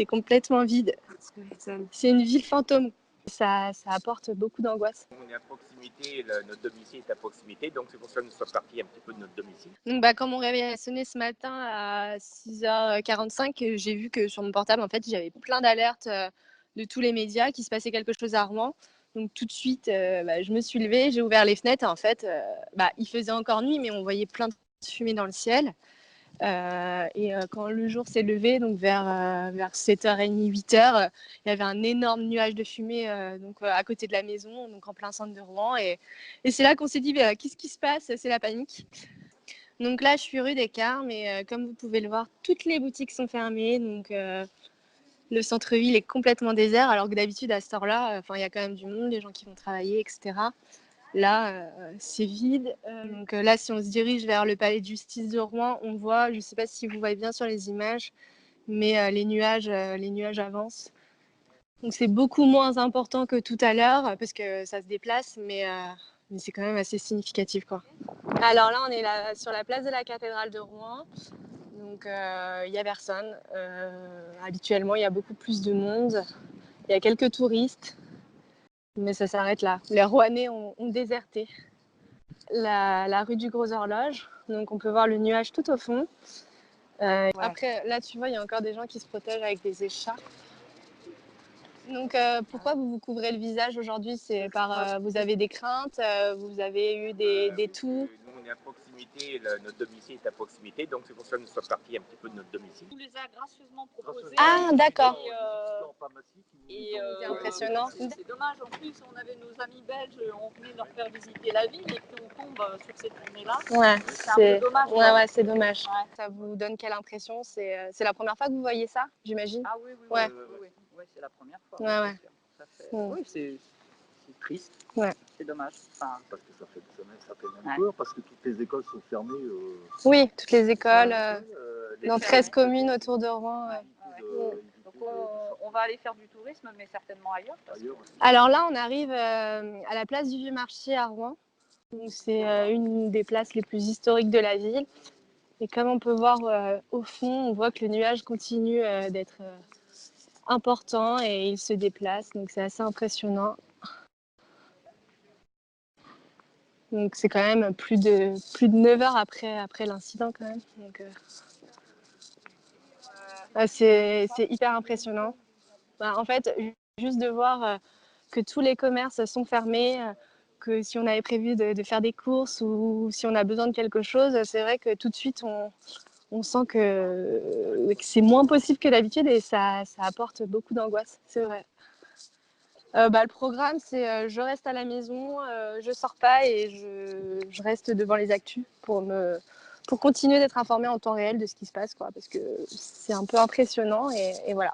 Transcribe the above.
c'est complètement vide. C'est une ville fantôme. Ça apporte beaucoup d'angoisse. On est à proximité, notre domicile est à proximité, donc c'est pour ça que nous sommes partis un petit peu de notre domicile. Donc, quand mon réveil a sonné ce matin à 6h45, j'ai vu que sur mon portable, en fait, j'avais plein d'alertes de tous les médias qu'il se passait quelque chose à Rouen. Donc tout de suite, je me suis levée, j'ai ouvert les fenêtres et en fait, il faisait encore nuit, mais on voyait plein de fumée dans le ciel. Quand le jour s'est levé, donc vers 7h30, 8h, il y avait un énorme nuage de fumée à côté de la maison, donc en plein centre de Rouen. Et c'est là qu'on s'est dit, qu'est-ce qui se passe? C'est la panique. Donc là, je suis rue des Cars, mais comme vous pouvez le voir, toutes les boutiques sont fermées. Donc le centre-ville est complètement désert, alors que d'habitude, à cette heure-là, il y a quand même du monde, les gens qui vont travailler, etc. Là, c'est vide. Donc là, si on se dirige vers le palais de justice de Rouen, on voit, je ne sais pas si vous voyez bien sur les images, mais les nuages avancent. Donc c'est beaucoup moins important que tout à l'heure parce que ça se déplace, mais c'est quand même assez significatif, quoi. Alors là, on est là, sur la place de la cathédrale de Rouen. Donc il n'y a personne. Habituellement, il y a beaucoup plus de monde. Il y a quelques touristes, mais ça s'arrête là. Les Rouennais ont déserté la rue du Gros Horloge. Donc on peut voir le nuage tout au fond. Après, là, tu vois, il y a encore des gens qui se protègent avec des écharpes. Donc pourquoi vous vous couvrez le visage aujourd'hui? C'est vous avez des craintes, vous avez eu des toux? Nous, on est à proximité, notre domicile est à proximité, donc c'est pour ça que nous sommes partis un petit peu de notre domicile. On les a gracieusement proposés. Ah, d'accord. C'est impressionnant. C'est dommage, en plus, on avait nos amis belges, on venait leur faire visiter la ville et puis on tombe sur cette journée-là. Ouais, C'est un peu dommage. Ouais, c'est dommage. Ouais. Ça vous donne quelle impression? C'est la première fois que vous voyez ça, j'imagine? Ah oui, Ouais. Oui, c'est la première fois. Ouais. Ça fait... Oui, c'est triste. Ouais. C'est dommage. Enfin, parce que ça fait même peur, parce que toutes les écoles sont fermées. Oui, toutes les écoles, dans 13 fermées. communes autour de Rouen. Donc on va aller faire du tourisme, mais certainement ailleurs. Alors là, on arrive à la place du Vieux Marché à Rouen. C'est une des places les plus historiques de la ville. Et comme on peut voir au fond, on voit que le nuage continue d'être important et il se déplace. Donc c'est assez impressionnant. Donc c'est quand même plus de 9 heures après l'incident quand même. Donc, c'est hyper impressionnant. En fait, juste de voir que tous les commerces sont fermés, que si on avait prévu de faire des courses ou si on a besoin de quelque chose, c'est vrai que tout de suite on sent que c'est moins possible que d'habitude et ça apporte beaucoup d'angoisse, c'est vrai. Le programme, c'est je reste à la maison, je sors pas et je reste devant les actus pour continuer d'être informée en temps réel de ce qui se passe, quoi, parce que c'est un peu impressionnant et voilà.